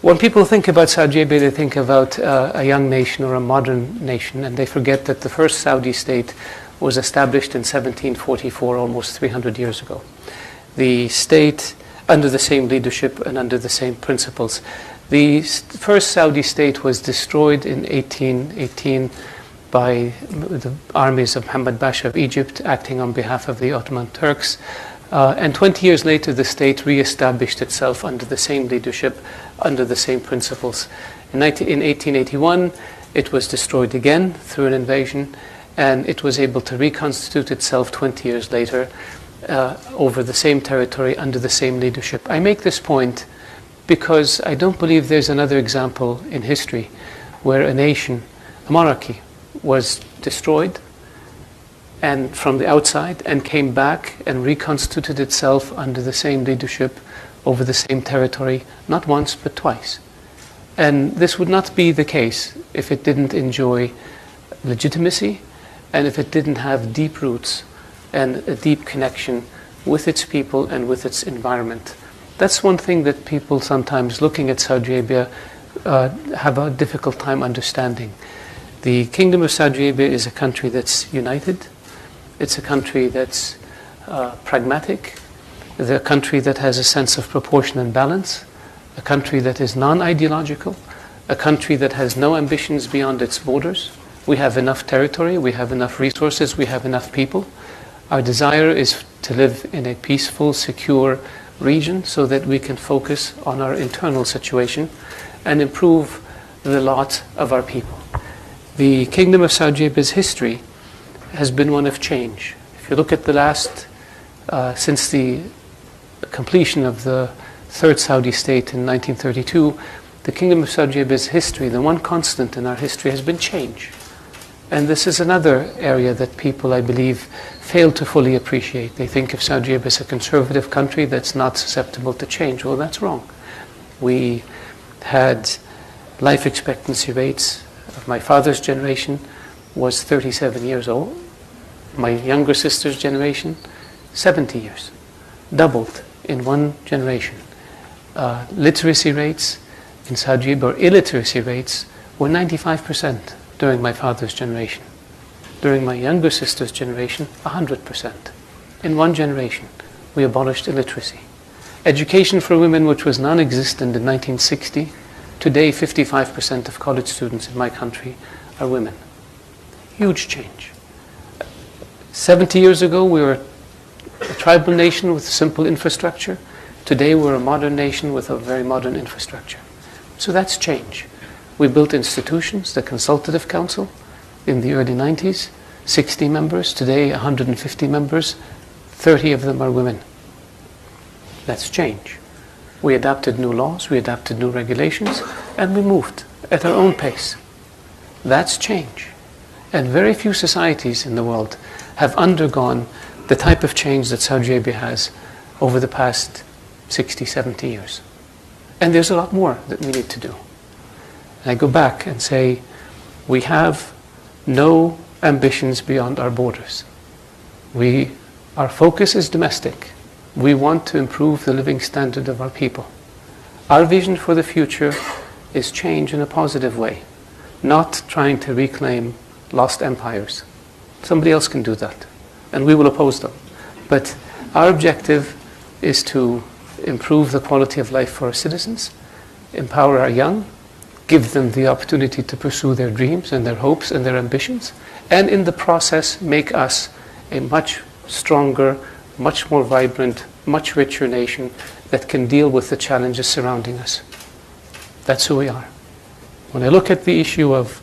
When people think about Saudi Arabia, they think about a young nation or a modern nation, and they forget that the first Saudi state was established in 1744, almost 300 years ago. The state, under the same leadership and under the same principles. The first Saudi state was destroyed in 1818 by the armies of Muhammad Pasha of Egypt, acting on behalf of the Ottoman Turks. And 20 years later, the state re-established itself under the same leadership, under the same principles. In 1881, it was destroyed again through an invasion, and it was able to reconstitute itself 20 years later over the same territory, under the same leadership. I make this point because I don't believe there's another example in history where a nation, a monarchy, was destroyed and from the outside, and came back and reconstituted itself under the same leadership over the same territory, not once but twice. And this would not be the case if it didn't enjoy legitimacy and if it didn't have deep roots and a deep connection with its people and with its environment. That's one thing that people sometimes looking at Saudi Arabia have a difficult time understanding. The Kingdom of Saudi Arabia is a country that's united. It's a country that's pragmatic, a country that has a sense of proportion and balance, a country that is non-ideological, a country that has no ambitions beyond its borders. We have enough territory, we have enough resources, we have enough people. Our desire is to live in a peaceful, secure region so that we can focus on our internal situation and improve the lot of our people. The Kingdom of Saudi Arabia's history has been one of change. If you look at the last, since the completion of the third Saudi state in 1932, the Kingdom of Saudi Arabia's history, the one constant in our history, has been change. And this is another area that people, I believe, fail to fully appreciate. They think of Saudi Arabia as a conservative country that's not susceptible to change. Well, that's wrong. We had life expectancy rates of my father's generation was 37 years old. My younger sister's generation, 70 years. Doubled in one generation. Literacy rates in Saudi Arabia, or illiteracy rates, were 95% during my father's generation. During my younger sister's generation, 100%. In one generation, we abolished illiteracy. Education for women, which was non-existent in 1960, today 55% of college students in my country are women. Huge change. 70 years ago, we were a tribal nation with simple infrastructure. Today, we're a modern nation with a very modern infrastructure. So that's change. We built institutions, the Consultative Council, in the early 90s, 60 members, today 150 members, 30 of them are women. That's change. We adapted new laws, we adapted new regulations, and we moved at our own pace. That's change. And very few societies in the world have undergone the type of change that Saudi Arabia has over the past 60, 70 years. And there's a lot more that we need to do. And I go back and say, we have no ambitions beyond our borders. Our focus is domestic. We want to improve the living standard of our people. Our vision for the future is change in a positive way, not trying to reclaim lost empires. Somebody else can do that, and we will oppose them. But our objective is to improve the quality of life for our citizens, empower our young, give them the opportunity to pursue their dreams and their hopes and their ambitions, and in the process make us a much stronger, much more vibrant, much richer nation that can deal with the challenges surrounding us. That's who we are. When I look at the issue of